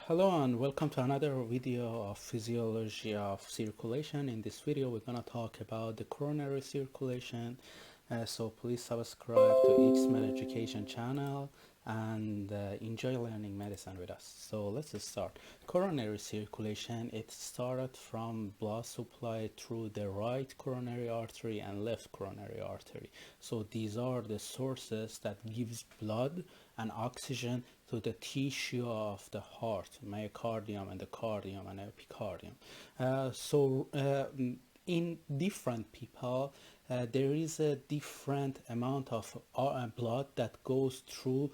Hello and welcome to another video of Physiology of Circulation. In this video we're going to talk about the coronary circulation, so please subscribe to X-Med Education channel and enjoy learning medicine with us. So let's start. Coronary circulation, it started from blood supply through the right coronary artery and left coronary artery. So these are the sources that gives blood and oxygen to the tissue of the heart, myocardium, endocardium, and epicardium. In different people, there is a different amount of blood that goes through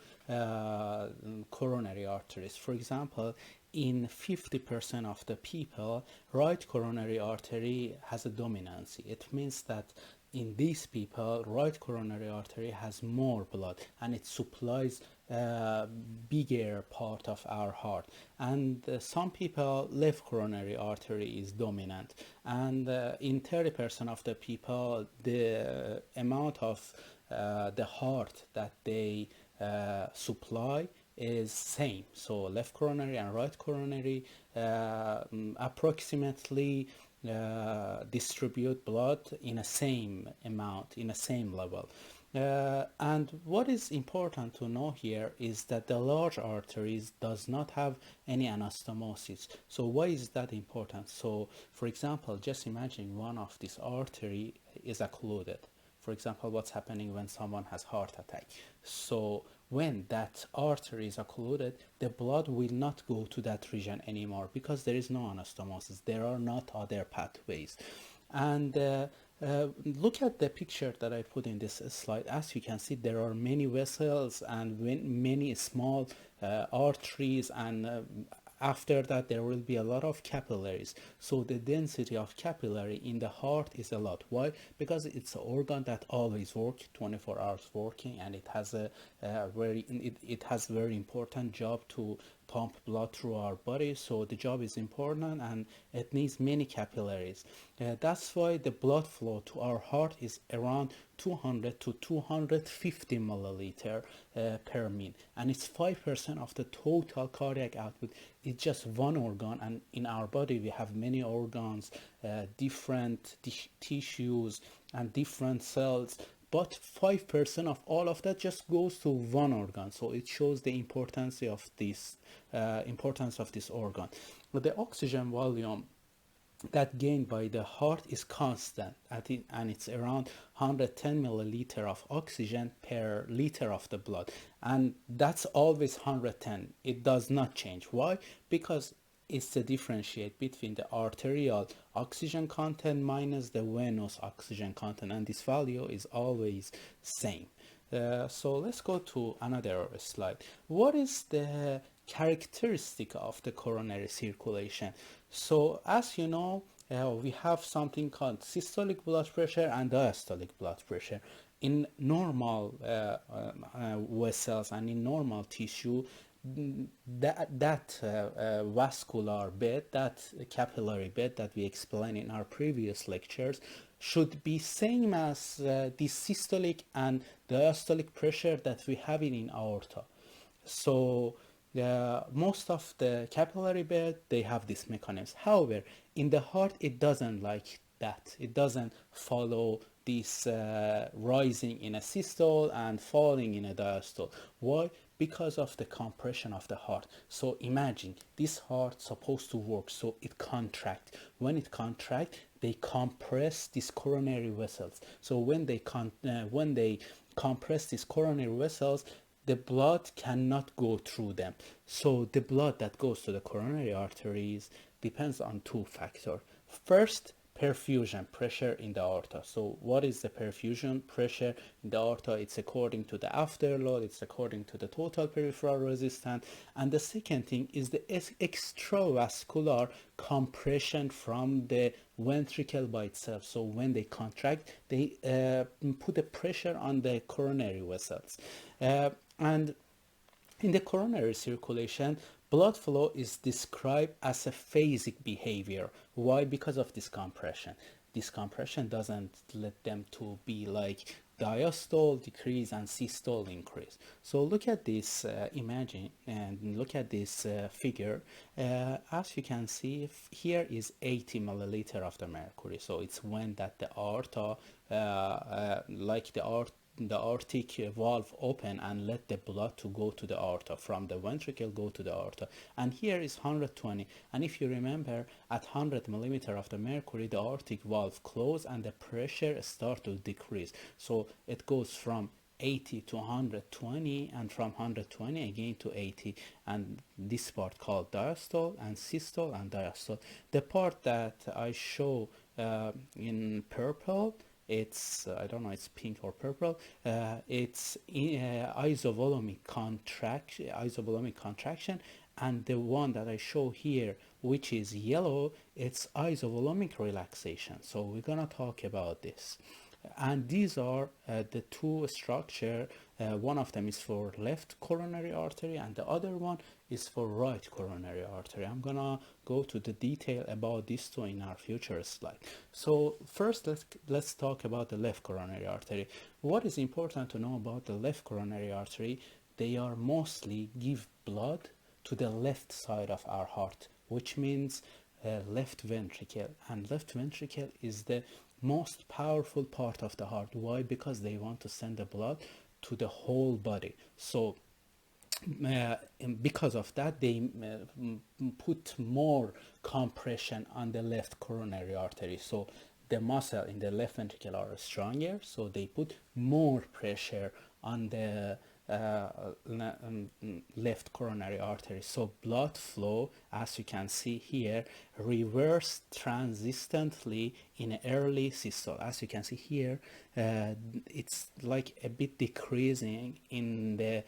coronary arteries. For example, in 50% of the people, right coronary artery has a dominancy. It means that in these people, right coronary artery has more blood and it supplies bigger part of our heart, and some people left coronary artery is dominant, and in 30% of the people the amount of the heart that they supply is same. So left coronary and right coronary approximately distribute blood in a same amount, in a same level. And what is important to know here is that the large arteries does not have any anastomosis. So why is that important? So for example, just imagine one of these artery is occluded. For example, what's happening when someone has heart attack. So when that artery is occluded, the blood will not go to that region anymore because there is no anastomosis. There are not other pathways. And look at the picture that I put in this slide. As you can see, there are many vessels and many small arteries, and after that there will be a lot of capillaries. So the density of capillary in the heart is a lot. Why? Because it's an organ that always works 24 hours working, and it has a it has very important job to pump blood through our body. So the job is important and it needs many capillaries. That's why the blood flow to our heart is around 200 to 250 milliliter per minute, and it's 5% of the total cardiac output. It's just one organ, and in our body we have many organs, different tissues and different cells, but 5% of all of that just goes to one organ. So it shows the importance of this organ. But the oxygen volume that gained by the heart is constant and it's around 110 milliliter of oxygen per liter of the blood, and that's always 110. It does not change. Why? Because it's the differentiate between the arterial oxygen content minus the venous oxygen content, and this value is always same. So let's go to another slide. What is the characteristic of the coronary circulation? So as you know, we have something called systolic blood pressure and diastolic blood pressure. In normal vessels and in normal tissue, that vascular bed, that capillary bed that we explained in our previous lectures, should be same as the systolic and diastolic pressure that we have in aorta. So most of the capillary bed, they have this mechanism. However, in the heart it doesn't like that. It doesn't follow this rising in a systole and falling in a diastole. Why? Because of the compression of the heart. So imagine this heart supposed to work, so it contracts. When it contracts, they compress these coronary vessels. So when they compress these coronary vessels, the blood cannot go through them. So the blood that goes to the coronary arteries depends on two factors. First, perfusion pressure in the aorta. So what is the perfusion pressure in the aorta? It's according to the afterload, it's according to the total peripheral resistance. And the second thing is the extravascular compression from the ventricle by itself. So when they contract, they put a pressure on the coronary vessels. And in the coronary circulation, blood flow is described as a phasic behavior. Why? Because of this compression. This compression doesn't let them to be like diastole decrease and systole increase. So look at this imaging and look at this figure. As you can see, here is 80 milliliter of the mercury. So it's when that the aorta, like the aortic valve open and let the blood to go to the aorta, from the ventricle go to the aorta, and here is 120. And if you remember, at 100 millimeter of the mercury, the aortic valve close and the pressure start to decrease. So it goes from 80 to 120, and from 120 again to 80, and this part called diastole and systole and diastole. The part that I show in purple, it's I don't know, it's pink or purple, it's isovolumic contraction, and the one that I show here, which is yellow, it's isovolumic relaxation. So we're gonna talk about this. And these are the two structure. One of them is for left coronary artery and the other one is for right coronary artery. I'm gonna go to the detail about these two in our future slide. So first let's talk about the left coronary artery. What is important to know about the left coronary artery? They are mostly give blood to the left side of our heart, which means left ventricle, and left ventricle is the most powerful part of the heart. Why? Because they want to send the blood to the whole body. So because of that, they put more compression on the left coronary artery. So the muscle in the left ventricle are stronger, so they put more pressure on the left coronary artery. So blood flow, as you can see here, reverse transistently in early systole. As you can see here, it's like a bit decreasing in the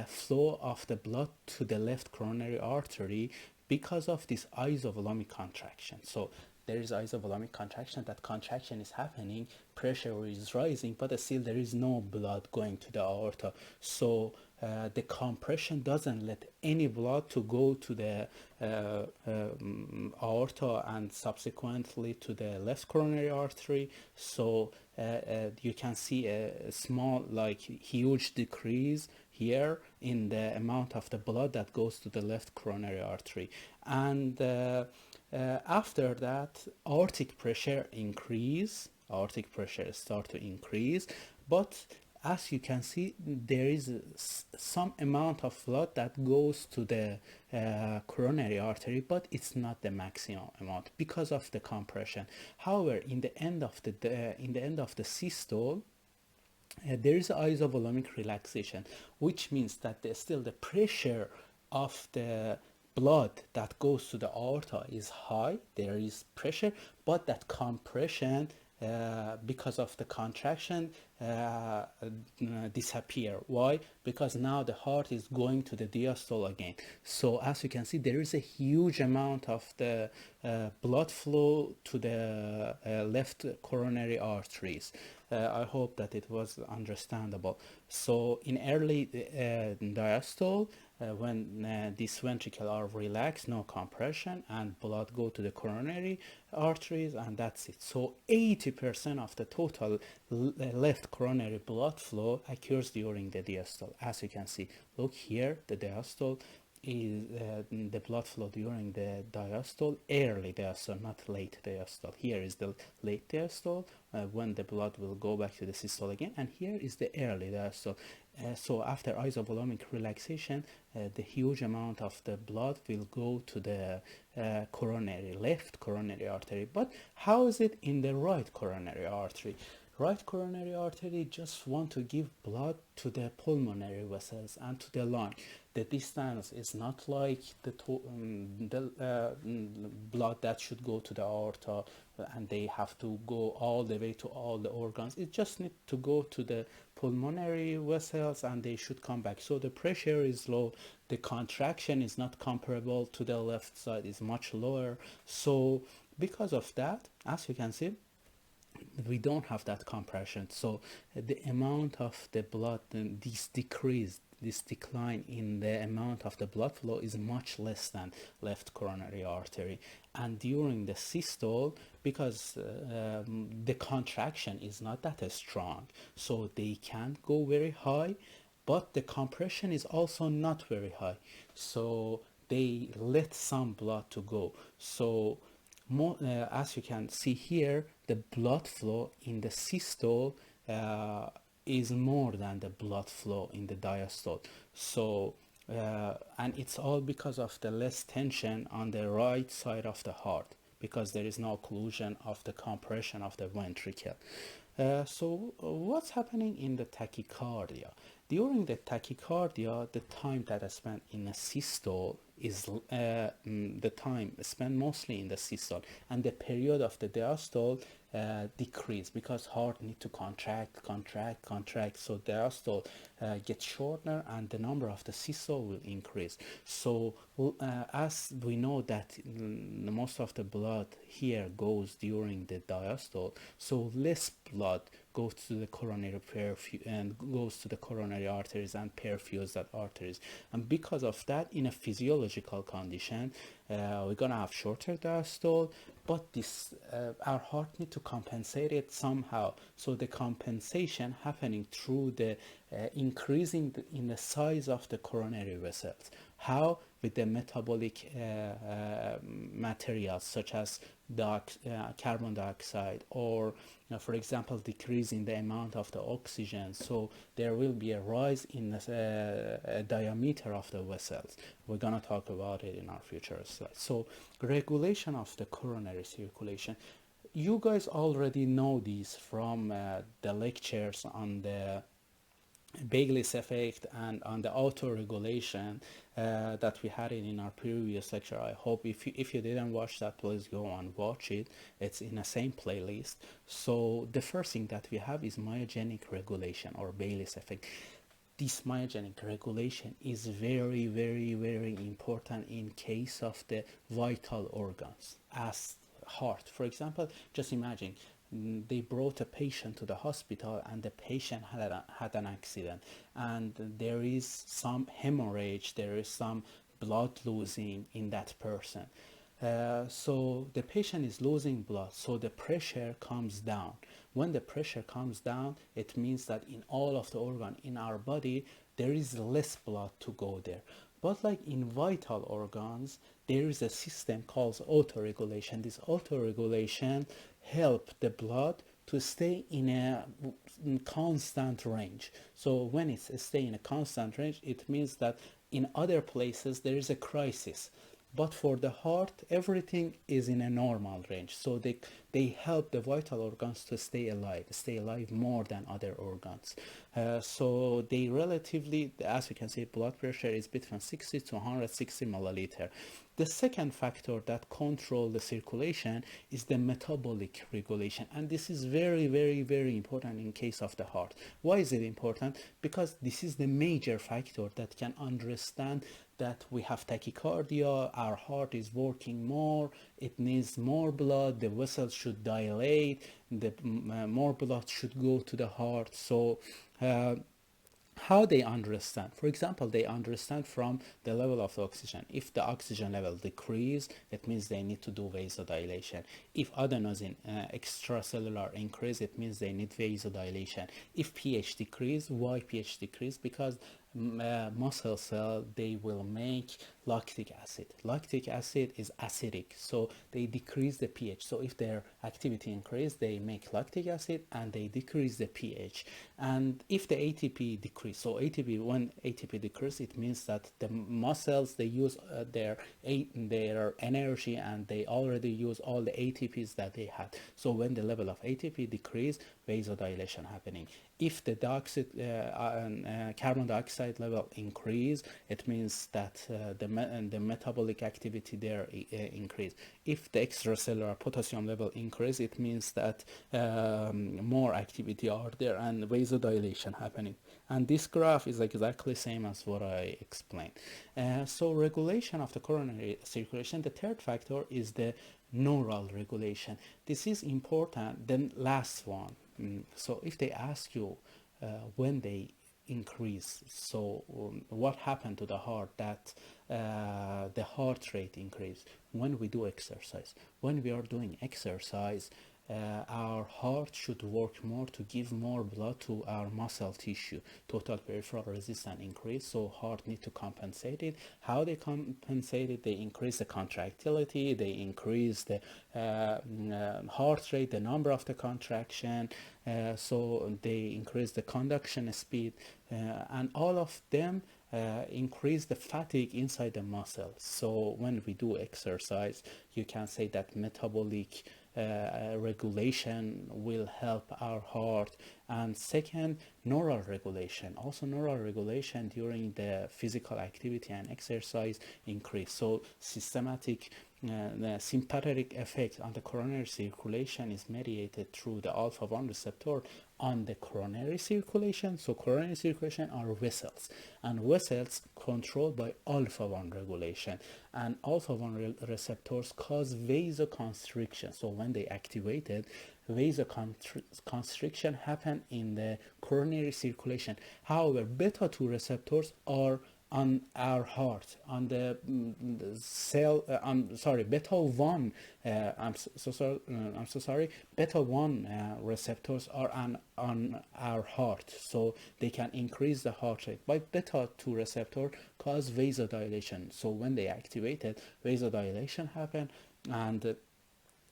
flow of the blood to the left coronary artery because of this isovolumic contraction. So there is isovolumic contraction. That contraction is happening, pressure is rising, but still there is no blood going to the aorta. So the compression doesn't let any blood to go to the aorta and subsequently to the left coronary artery. So you can see a small, like huge decrease here in the amount of the blood that goes to the left coronary artery. And after that, aortic pressure start to increase, but as you can see, there is some amount of blood that goes to the coronary artery, but it's not the maximum amount because of the compression. However, in the end of the systole, there is isovolumic relaxation, which means that still the pressure of the blood that goes to the aorta is high. There is pressure, but that compression because of the contraction disappear. Why? Because now the heart is going to the diastole again. So as you can see, there is a huge amount of the blood flow to the left coronary arteries. I hope that it was understandable. So in early diastole, when these ventricles are relaxed, no compression, and blood go to the coronary arteries, and that's it. So 80% of the total left coronary blood flow occurs during the diastole. As you can see, look here, the diastole is the blood flow during the diastole, early diastole, not late diastole. Here is the late diastole, when the blood will go back to the systole again, and here is the early diastole. So after isovolumic relaxation, the huge amount of the blood will go to the left coronary artery. But how is it in the right coronary artery? Right coronary artery just want to give blood to the pulmonary vessels and to the lung. The distance is not like the blood that should go to the aorta and they have to go all the way to all the organs. It just needs to go to the pulmonary vessels and they should come back. So the pressure is low, the contraction is not comparable to the left side, is much lower. So because of that, as you can see, we don't have that compression. So the amount of the blood decreased this decline in the amount of the blood flow is much less than left coronary artery. And during the systole, because the contraction is not that strong, so they can't go very high, but the compression is also not very high, so they let some blood to go. So as you can see here, the blood flow in the systole is more than the blood flow in the diastole. So and it's all because of the less tension on the right side of the heart, because there is no occlusion of the compression of the ventricle. So what's happening in the tachycardia? During the tachycardia, the time that I spent in a systole is the time spent mostly in the systole, and the period of the diastole decrease because heart need to contract. So diastole gets shorter and the number of the systole will increase. So as we know that most of the blood here goes during the diastole, so less blood goes to the coronary and goes to the coronary arteries and perfuse that arteries. And because of that, in a physiological condition, we're gonna have shorter diastole, but this our heart need to compensate it somehow. So the compensation happening through the increasing in the size of the coronary vessels. How? With the metabolic materials such as carbon dioxide, or for example decreasing the amount of the oxygen. So there will be a rise in the diameter of the vessels. We're going to talk about it in our future slides. So regulation of the coronary circulation, you guys already know these from the lectures on the Bailey's effect and on the auto-regulation that we had in our previous lecture. I hope if you didn't watch that, please go and watch it. It's in the same playlist. So the first thing that we have is myogenic regulation, or Bailey's effect. This myogenic regulation is very, very, very important in case of the vital organs, as heart. For example, just imagine they brought a patient to the hospital and the patient had an accident, and there is some hemorrhage, there is some blood losing in that person. So the patient is losing blood, so the pressure comes down. When the pressure comes down, it means that in all of the organ in our body there is less blood to go there. But like in vital organs, there is a system called autoregulation. This autoregulation help the blood to stay in a constant range. So when it's stay in a constant range, it means that in other places there is a crisis. But for the heart, everything is in a normal range. So they help the vital organs to stay alive more than other organs. So they relatively, as you can see, blood pressure is between 60 to 160 milliliter. The second factor that controls the circulation is the metabolic regulation. And this is very, very, very important in case of the heart. Why is it important? Because this is the major factor that can understand that we have tachycardia, our heart is working more, it needs more blood, the vessels should dilate, the more blood should go to the heart. So how they understand? For example, they understand from the level of oxygen. If the oxygen level decrease, it means they need to do vasodilation. If adenosine extracellular increase, it means they need vasodilation. If pH decrease, why pH decrease? Because muscle cell, they will make lactic acid. Lactic acid is acidic, so they decrease the pH. So if their activity increase, they make lactic acid and they decrease the pH. And if the ATP decrease, so when ATP decrease, it means that the muscles, they use their energy and they already use all the ATPs that they had. So when the level of ATP decrease, vasodilation happening. If the carbon dioxide level increase, it means that the metabolic activity there increase. If the extracellular potassium level increase, it means that more activity are there and vasodilation happening. And this graph is exactly same as what I explained. So regulation of the coronary circulation. The third factor is the neural regulation. This is important. Then last one. So if they ask you when they increase. So what happened to the heart? That the heart rate increase when we do exercise. When we are doing exercise, our heart should work more to give more blood to our muscle tissue. Total peripheral resistance increase, so heart need to compensate it. How they compensate it? They increase the contractility, they increase the heart rate, the number of the contraction, so they increase the conduction speed, and all of them increase the fatigue inside the muscle. So when we do exercise, you can say that metabolic regulation will help our heart. And second, neural regulation. Also neural regulation during the physical activity and exercise increase. So the sympathetic effect on the coronary circulation is mediated through the alpha-1 receptor on the coronary circulation. So coronary circulation are vessels, and vessels controlled by alpha-1 regulation, and alpha-1 receptors cause vasoconstriction. So when they activated, vasoconstriction happen in the coronary circulation. However, beta-2 receptors are on our heart, on the cell. Beta 1. I'm so sorry. Beta 1 receptors are on our heart, so they can increase the heart rate. But beta 2 receptor cause vasodilation. So when they activated, vasodilation happen, and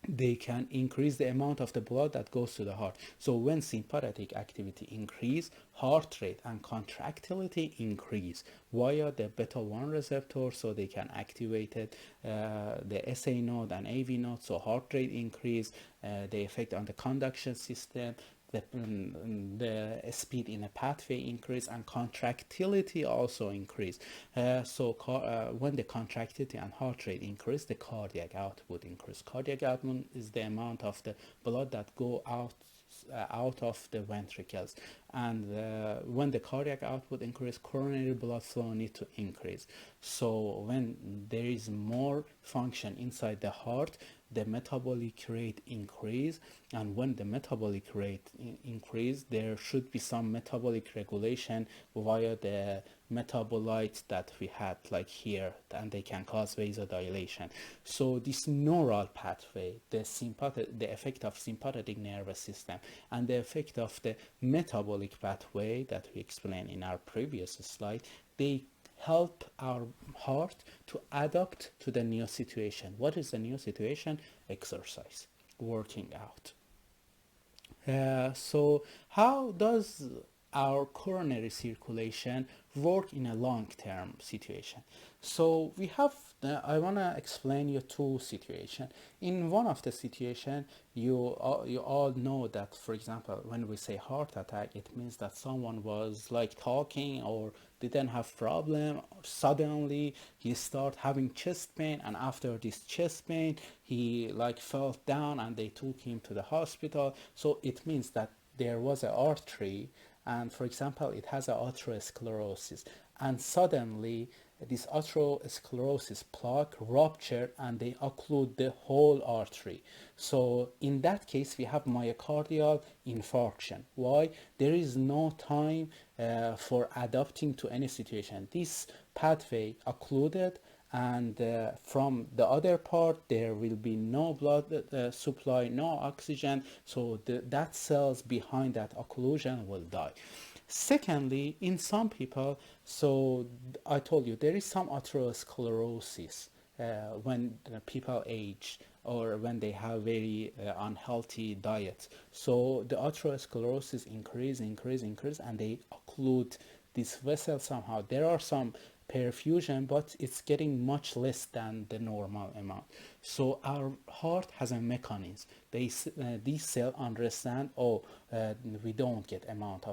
they can increase the amount of the blood that goes to the heart. So when sympathetic activity increase, heart rate and contractility increase via the beta 1 receptor, so they can activate it, the SA node and AV node, so heart rate increase, the effect on the conduction system, the speed in a pathway increase, and contractility also increase. When the contractility and heart rate increase, the cardiac output increase. Cardiac output is the amount of the blood that go out of the ventricles, and when the cardiac output increase, coronary blood flow need to increase. So when there is more function inside the heart, the metabolic rate increase, and when the metabolic rate increase, there should be some metabolic regulation via the metabolites that we had, like here, and they can cause vasodilation. So this neural pathway, the effect of sympathetic nervous system, and the effect of the metabolic pathway that we explained in our previous slide, they help our heart to adapt to the new situation. What is the new situation? Exercise, working out. So how does our coronary circulation work in a long-term situation? So we have, I want to explain you two situations. In one of the situation, you all know that, for example, when we say heart attack, it means that someone was like talking or didn't have problem, suddenly he start having chest pain, and after this chest pain he like fell down and they took him to the hospital. So it means that there was an artery, and for example it has an atherosclerosis, and suddenly this atherosclerosis plaque ruptured and they occlude the whole artery. So in that case we have myocardial infarction. Why? There is no time for adapting to any situation. This pathway occluded, and from the other part there will be no blood supply, no oxygen, so that cells behind that occlusion will die. Secondly, in some people, so I told you there is some atherosclerosis when people age or when they have very unhealthy diet. So the atherosclerosis increase, and they occlude this vessel somehow. There are some perfusion, but it's getting much less than the normal amount. So our heart has a mechanism. These cells understand, we don't get the amount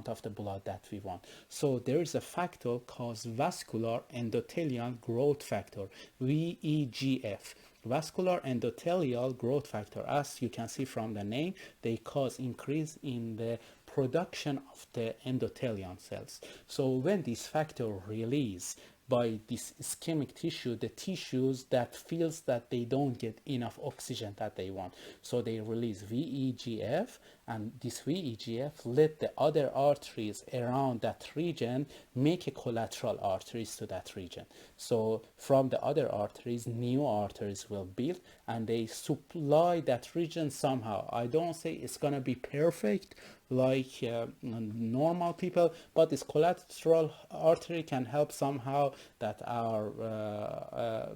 of the blood that we want. So there is a factor called vascular endothelial growth factor, VEGF. Vascular endothelial growth factor, as you can see from the name, they cause increase in the production of the endothelial cells. So when this factor release by this ischemic tissue, the tissues that feels that they don't get enough oxygen that they want, so they release VEGF, and this VEGF let the other arteries around that region make a collateral arteries to that region. So from the other arteries, new arteries will build and they supply that region somehow. I don't say it's gonna be perfect like normal people, but this collateral artery can help somehow that our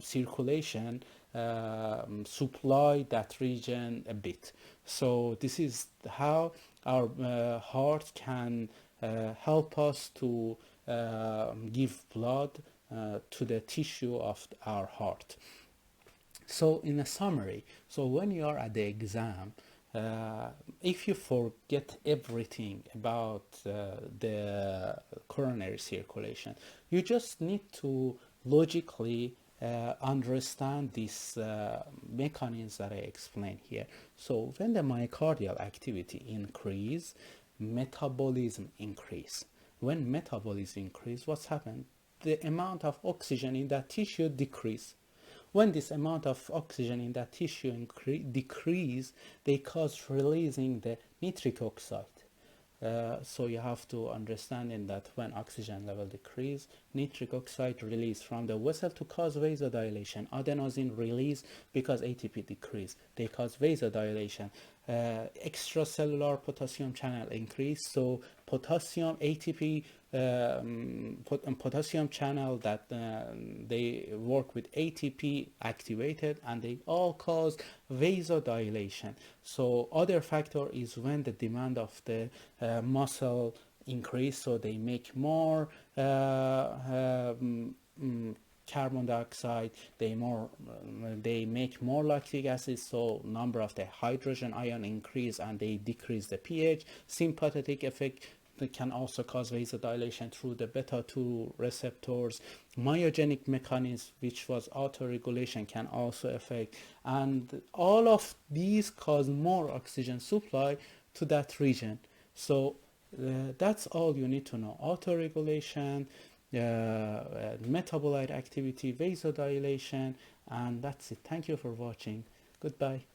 circulation supply that region a bit. So this is how our heart can help us to give blood to the tissue of our heart. So in a summary, so when you are at the exam, if you forget everything about the coronary circulation, you just need to logically understand these mechanisms that I explained here. So when the myocardial activity increase, metabolism increase. When metabolism increase, what's happened? The amount of oxygen in that tissue decrease. When this amount of oxygen in that tissue decrease, they cause releasing the nitric oxide. So you have to understand in that when oxygen level decrease, nitric oxide release from the vessel to cause vasodilation. Adenosine release because ATP decrease. They cause vasodilation. Extracellular potassium channel increase. So potassium ATP potassium channel that they work with ATP activated, and they all cause vasodilation. So other factor is when the demand of the muscle increase, so they make more carbon dioxide, they make more lactic acid, so number of the hydrogen ion increase and they decrease the pH. Sympathetic effect that can also cause vasodilation through the beta 2 receptors. Myogenic mechanism, which was autoregulation, can also affect, and all of these cause more oxygen supply to that region. So that's all you need to know: autoregulation, metabolite activity, vasodilation, and that's it. Thank you for watching. Goodbye.